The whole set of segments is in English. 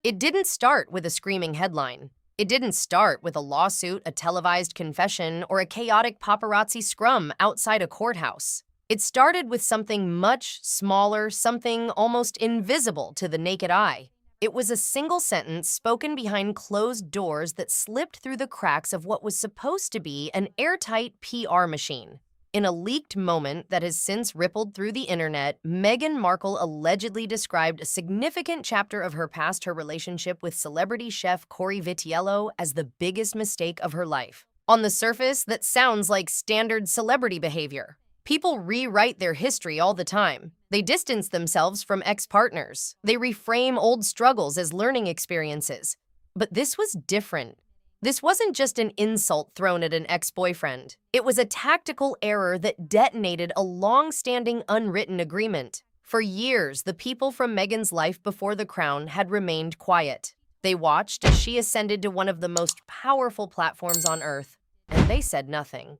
It didn't start with a screaming headline. It didn't start with a lawsuit, a televised confession, or a chaotic paparazzi scrum outside a courthouse. It started with something much smaller, something almost invisible to the naked eye. It was a single sentence spoken behind closed doors that slipped through the cracks of what was supposed to be an airtight PR machine. In a leaked moment that has since rippled through the internet, Meghan Markle allegedly described a significant chapter of her past, her relationship with celebrity chef Cory Vitiello, as the biggest mistake of her life. On the surface, that sounds like standard celebrity behavior. People rewrite their history all the time. They distance themselves from ex-partners. They reframe old struggles as learning experiences. But this was different. This wasn't just an insult thrown at an ex-boyfriend. It was a tactical error that detonated a long-standing unwritten agreement. For years, the people from Meghan's life before the crown had remained quiet. They watched as she ascended to one of the most powerful platforms on earth, and they said nothing.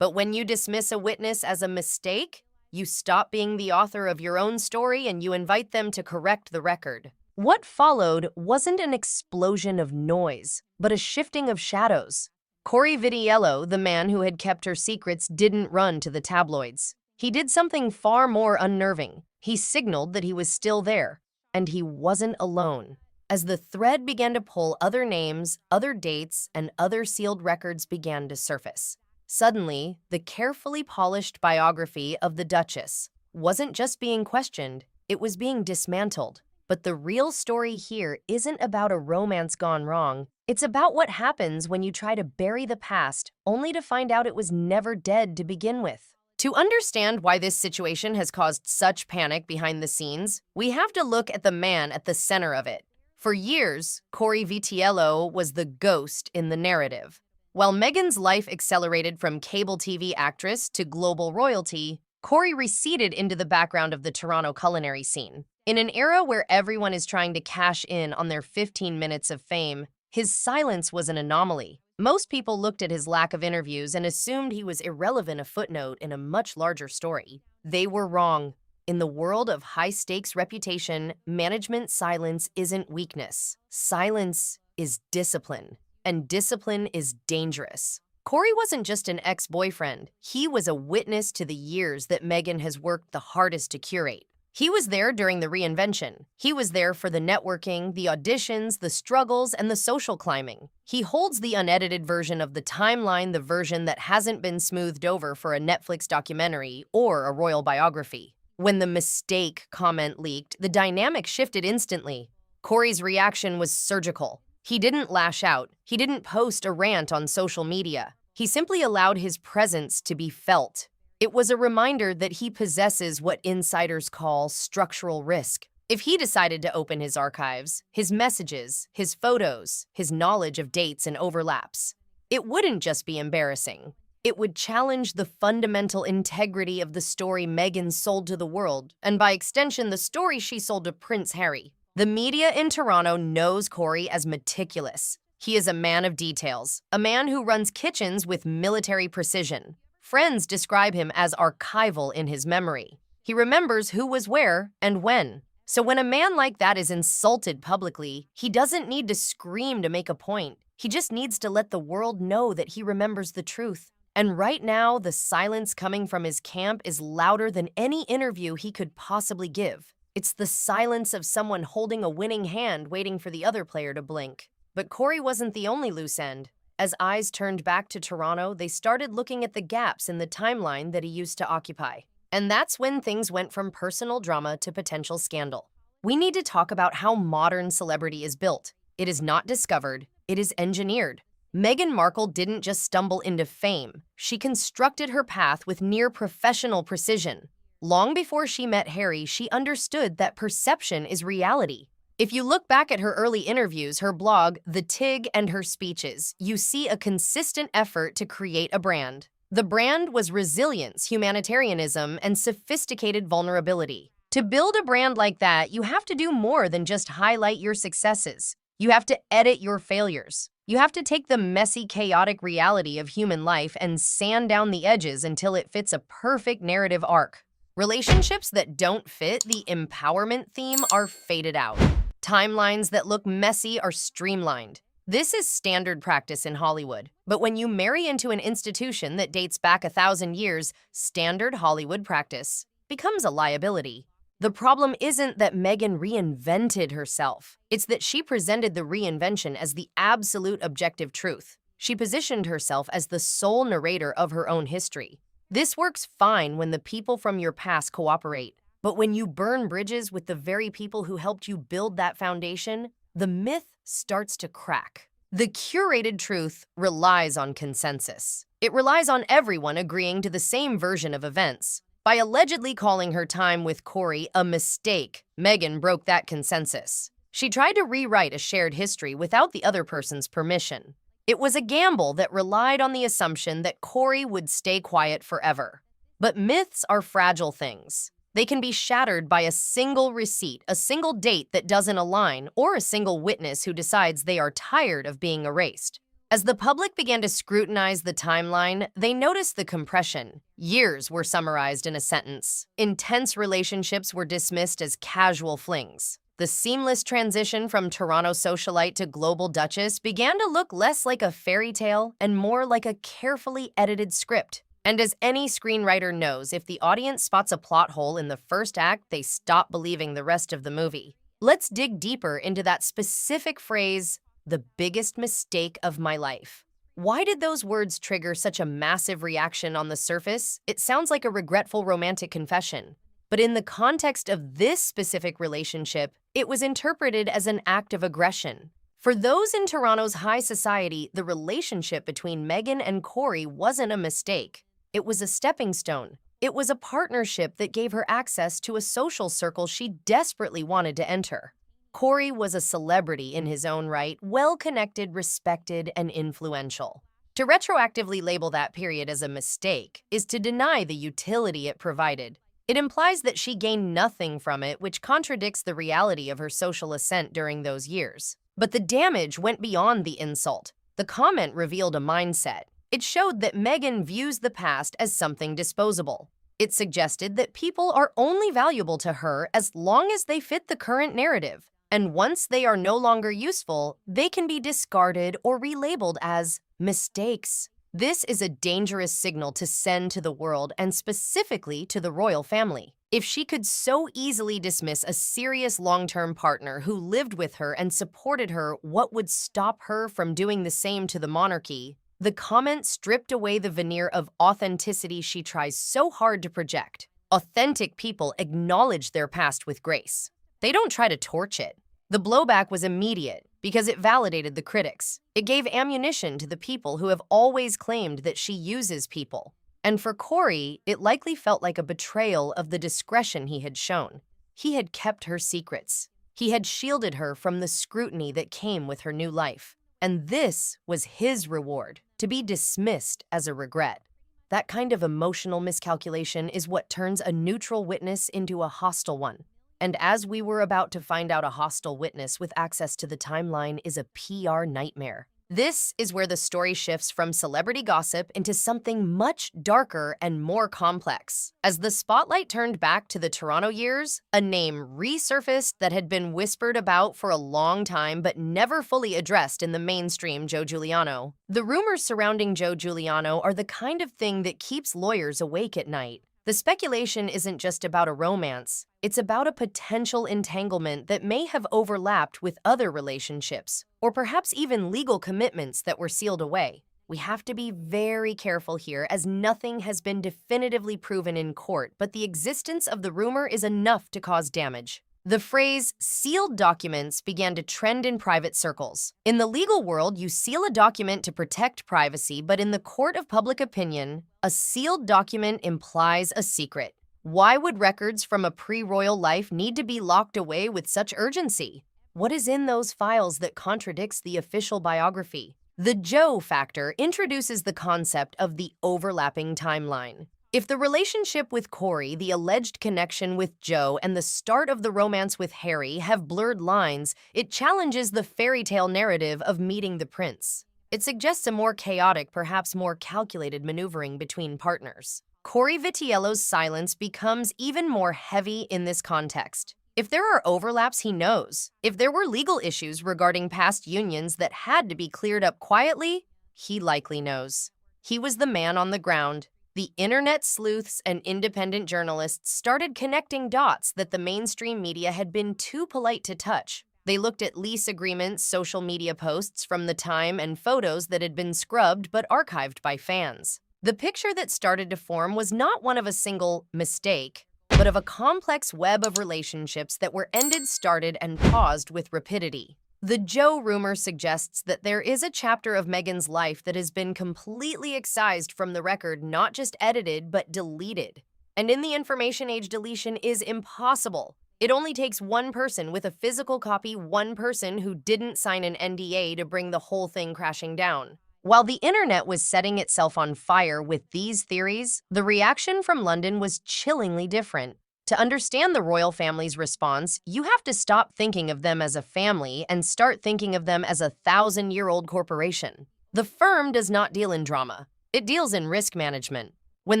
But when you dismiss a witness as a mistake, you stop being the author of your own story and you invite them to correct the record. What followed wasn't an explosion of noise, but a shifting of shadows. Cory Vitiello, the man who had kept her secrets, didn't run to the tabloids. He did something far more unnerving. He signaled that he was still there, and he wasn't alone. As the thread began to pull, other names, other dates, and other sealed records began to surface. Suddenly, the carefully polished biography of the Duchess wasn't just being questioned, it was being dismantled. But the real story here isn't about a romance gone wrong. It's about what happens when you try to bury the past, only to find out it was never dead to begin with. To understand why this situation has caused such panic behind the scenes, we have to look at the man at the center of it. For years, Cory Vitiello was the ghost in the narrative. While Meghan's life accelerated from cable TV actress to global royalty, Cory receded into the background of the Toronto culinary scene. In an era where everyone is trying to cash in on their 15 minutes of fame, his silence was an anomaly. Most people looked at his lack of interviews and assumed he was irrelevant, a footnote in a much larger story. They were wrong. In the world of high-stakes reputation, management silence isn't weakness. Silence is discipline, and discipline is dangerous. Cory wasn't just an ex-boyfriend. He was a witness to the years that Meghan has worked the hardest to curate. He was there during the reinvention. He was there for the networking, the auditions, the struggles, and the social climbing. He holds the unedited version of the timeline, the version that hasn't been smoothed over for a Netflix documentary or a royal biography. When the mistake comment leaked, the dynamic shifted instantly. Cory's reaction was surgical. He didn't lash out. He didn't post a rant on social media. He simply allowed his presence to be felt. It was a reminder that he possesses what insiders call structural risk. If he decided to open his archives, his messages, his photos, his knowledge of dates and overlaps, it wouldn't just be embarrassing. It would challenge the fundamental integrity of the story Meghan sold to the world, and by extension, the story she sold to Prince Harry. The media in Toronto knows Cory as meticulous. He is a man of details, a man who runs kitchens with military precision. Friends describe him as archival in his memory. He remembers who was where and when. So when a man like that is insulted publicly, he doesn't need to scream to make a point. He just needs to let the world know that he remembers the truth. And right now, the silence coming from his camp is louder than any interview he could possibly give. It's the silence of someone holding a winning hand, waiting for the other player to blink. But Cory wasn't the only loose end. As eyes turned back to Toronto, they started looking at the gaps in the timeline that he used to occupy. And that's when things went from personal drama to potential scandal. We need to talk about how modern celebrity is built. It is not discovered, it is engineered. Meghan Markle didn't just stumble into fame. She constructed her path with near-professional precision. Long before she met Harry, she understood that perception is reality. If you look back at her early interviews, her blog, The Tig, and her speeches, you see a consistent effort to create a brand. The brand was resilience, humanitarianism, and sophisticated vulnerability. To build a brand like that, you have to do more than just highlight your successes. You have to edit your failures. You have to take the messy, chaotic reality of human life and sand down the edges until it fits a perfect narrative arc. Relationships that don't fit the empowerment theme are faded out. Timelines that look messy are streamlined. This is standard practice in Hollywood, but when you marry into an institution that dates back 1,000 years, standard Hollywood practice becomes a liability. The problem isn't that Meghan reinvented herself. It's that she presented the reinvention as the absolute objective truth. She positioned herself as the sole narrator of her own history. This works fine when the people from your past cooperate, but when you burn bridges with the very people who helped you build that foundation, the myth starts to crack. The curated truth relies on consensus. It relies on everyone agreeing to the same version of events. By allegedly calling her time with Cory a mistake, Meghan broke that consensus. She tried to rewrite a shared history without the other person's permission. It was a gamble that relied on the assumption that Cory would stay quiet forever. But myths are fragile things. They can be shattered by a single receipt, a single date that doesn't align, or a single witness who decides they are tired of being erased. As the public began to scrutinize the timeline, they noticed the compression. Years were summarized in a sentence. Intense relationships were dismissed as casual flings. The seamless transition from Toronto socialite to global Duchess began to look less like a fairy tale and more like a carefully edited script. And as any screenwriter knows, if the audience spots a plot hole in the first act, they stop believing the rest of the movie. Let's dig deeper into that specific phrase, the biggest mistake of my life. Why did those words trigger such a massive reaction on the surface? It sounds like a regretful romantic confession. But in the context of this specific relationship, it was interpreted as an act of aggression. For those in Toronto's high society, the relationship between Meghan and Cory wasn't a mistake. It was a stepping stone. It was a partnership that gave her access to a social circle she desperately wanted to enter. Cory was a celebrity in his own right, well-connected, respected, and influential. To retroactively label that period as a mistake is to deny the utility it provided. It implies that she gained nothing from it, which contradicts the reality of her social ascent during those years. But the damage went beyond the insult. The comment revealed a mindset. It showed that Meghan views the past as something disposable. It suggested that people are only valuable to her as long as they fit the current narrative. And once they are no longer useful, they can be discarded or relabeled as mistakes. This is a dangerous signal to send to the world and specifically to the royal family. If she could so easily dismiss a serious long-term partner who lived with her and supported her, what would stop her from doing the same to the monarchy? The comment stripped away the veneer of authenticity she tries so hard to project. Authentic people acknowledge their past with grace. They don't try to torch it. The blowback was immediate because it validated the critics. It gave ammunition to the people who have always claimed that she uses people. And for Cory, it likely felt like a betrayal of the discretion he had shown. He had kept her secrets. He had shielded her from the scrutiny that came with her new life. And this was his reward, to be dismissed as a regret. That kind of emotional miscalculation is what turns a neutral witness into a hostile one. And as we were about to find out, a hostile witness with access to the timeline is a PR nightmare. This is where the story shifts from celebrity gossip into something much darker and more complex. As the spotlight turned back to the Toronto years, a name resurfaced that had been whispered about for a long time but never fully addressed in the mainstream: Joe Giuliano. The rumors surrounding Joe Giuliano are the kind of thing that keeps lawyers awake at night. The speculation isn't just about a romance. It's about a potential entanglement that may have overlapped with other relationships, or perhaps even legal commitments that were sealed away. We have to be very careful here, as nothing has been definitively proven in court, but the existence of the rumor is enough to cause damage. The phrase sealed documents began to trend in private circles. In the legal world, you seal a document to protect privacy, but in the court of public opinion, a sealed document implies a secret. Why would records from a pre-royal life need to be locked away with such urgency? What is in those files that contradicts the official biography? The Joe factor introduces the concept of the overlapping timeline. If the relationship with Cory, the alleged connection with Joe, and the start of the romance with Harry have blurred lines, it challenges the fairy tale narrative of meeting the prince. It suggests a more chaotic, perhaps more calculated maneuvering between partners. Cory Vitiello's silence becomes even more heavy in this context. If there are overlaps, he knows. If there were legal issues regarding past unions that had to be cleared up quietly, he likely knows. He was the man on the ground. The internet sleuths and independent journalists started connecting dots that the mainstream media had been too polite to touch. They looked at lease agreements, social media posts from the time, and photos that had been scrubbed but archived by fans. The picture that started to form was not one of a single mistake, but of a complex web of relationships that were ended, started, and paused with rapidity. The Joe rumor suggests that there is a chapter of Meghan's life that has been completely excised from the record, not just edited, but deleted. And in the information age, deletion is impossible. It only takes one person with a physical copy, one person who didn't sign an NDA to bring the whole thing crashing down. While the internet was setting itself on fire with these theories, the reaction from London was chillingly different. To understand the royal family's response, you have to stop thinking of them as a family and start thinking of them as a 1,000-year-old corporation. The firm does not deal in drama. It deals in risk management. When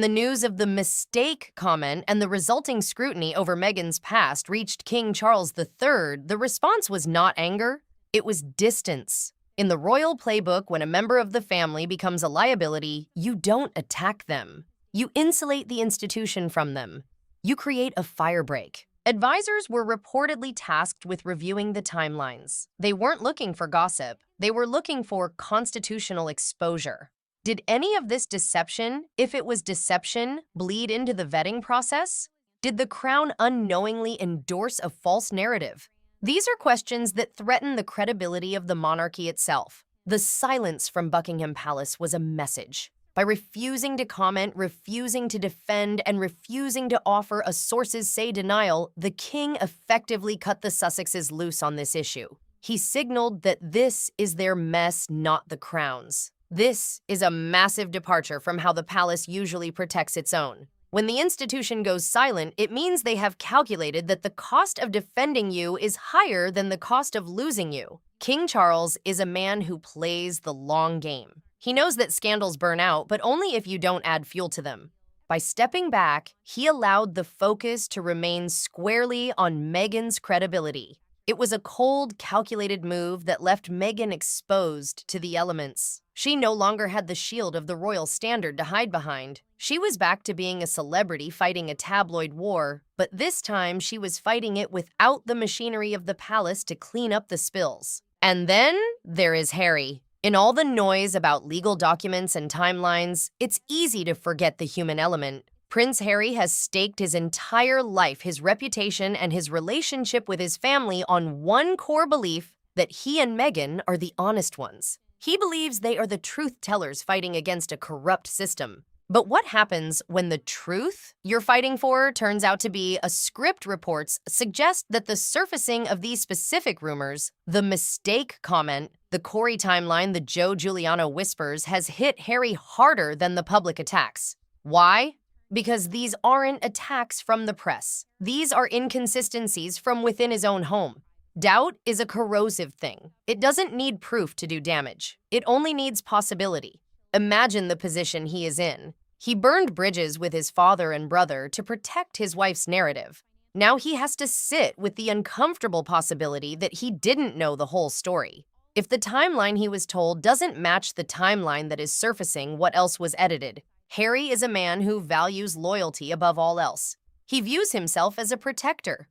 the news of the mistake comment and the resulting scrutiny over Meghan's past reached King Charles III, the response was not anger, it was distance. In the royal playbook, when a member of the family becomes a liability, you don't attack them. You insulate the institution from them. You create a firebreak. Advisors were reportedly tasked with reviewing the timelines. They weren't looking for gossip. They were looking for constitutional exposure. Did any of this deception, if it was deception, bleed into the vetting process? Did the Crown unknowingly endorse a false narrative? These are questions that threaten the credibility of the monarchy itself. The silence from Buckingham Palace was a message. By refusing to comment, refusing to defend, and refusing to offer a sources say denial, the king effectively cut the Sussexes loose on this issue. He signaled that this is their mess, not the Crown's. This is a massive departure from how the palace usually protects its own. When the institution goes silent, it means they have calculated that the cost of defending you is higher than the cost of losing you. King Charles is a man who plays the long game. He knows that scandals burn out, but only if you don't add fuel to them. By stepping back, he allowed the focus to remain squarely on Meghan's credibility. It was a cold, calculated move that left Meghan exposed to the elements. She no longer had the shield of the royal standard to hide behind. She was back to being a celebrity fighting a tabloid war, but this time she was fighting it without the machinery of the palace to clean up the spills. And then there is Harry. In all the noise about legal documents and timelines, it's easy to forget the human element. Prince Harry has staked his entire life, his reputation, and his relationship with his family on one core belief that he and Meghan are the honest ones. He believes they are the truth-tellers fighting against a corrupt system. But what happens when the truth you're fighting for turns out to be a script? Reports suggest that the surfacing of these specific rumors, the mistake comment, the Cory timeline, the Joe Giuliano whispers, has hit Harry harder than the public attacks. Why? Because these aren't attacks from the press. These are inconsistencies from within his own home. Doubt is a corrosive thing. It doesn't need proof to do damage. It only needs possibility. Imagine the position he is in. He burned bridges with his father and brother to protect his wife's narrative. Now he has to sit with the uncomfortable possibility that he didn't know the whole story. If the timeline he was told doesn't match the timeline that is surfacing, what else was edited? Harry is a man who values loyalty above all else. He views himself as a protector.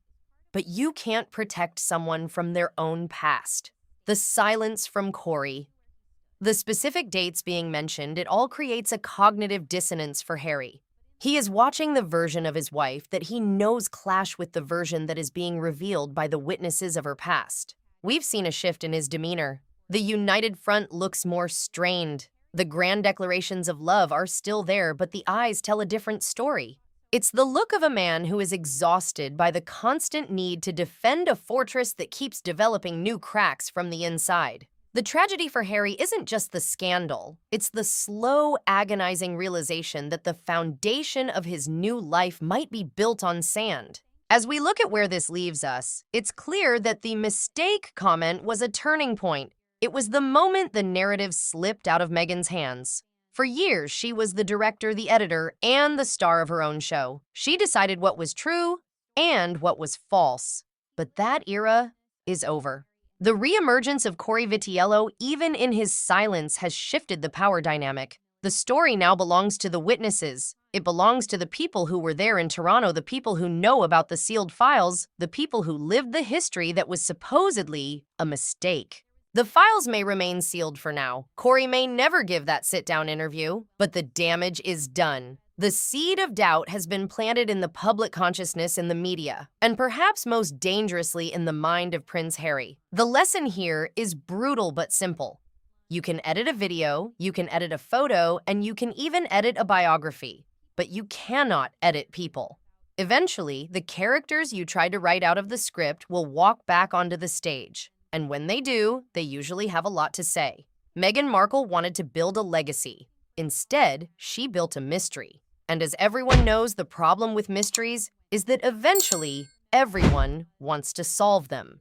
But you can't protect someone from their own past. The silence from Cory. The specific dates being mentioned, it all creates a cognitive dissonance for Harry. He is watching the version of his wife that he knows clash with the version that is being revealed by the witnesses of her past. We've seen a shift in his demeanor. The united front looks more strained. The grand declarations of love are still there, but the eyes tell a different story. It's the look of a man who is exhausted by the constant need to defend a fortress that keeps developing new cracks from the inside. The tragedy for Harry isn't just the scandal. It's the slow, agonizing realization that the foundation of his new life might be built on sand. As we look at where this leaves us, it's clear that the mistake comment was a turning point. It was the moment the narrative slipped out of Meghan's hands. For years, she was the director, the editor, and the star of her own show. She decided what was true and what was false. But that era is over. The reemergence of Cory Vitiello, even in his silence, has shifted the power dynamic. The story now belongs to the witnesses. It belongs to the people who were there in Toronto, the people who know about the sealed files, the people who lived the history that was supposedly a mistake. The files may remain sealed for now. Cory may never give that sit-down interview, but the damage is done. The seed of doubt has been planted in the public consciousness in the media, and perhaps most dangerously in the mind of Prince Harry. The lesson here is brutal but simple. You can edit a video, you can edit a photo, and you can even edit a biography, but you cannot edit people. Eventually, the characters you tried to write out of the script will walk back onto the stage, and when they do, they usually have a lot to say. Meghan Markle wanted to build a legacy. Instead, she built a mystery. And as everyone knows, the problem with mysteries is that eventually everyone wants to solve them.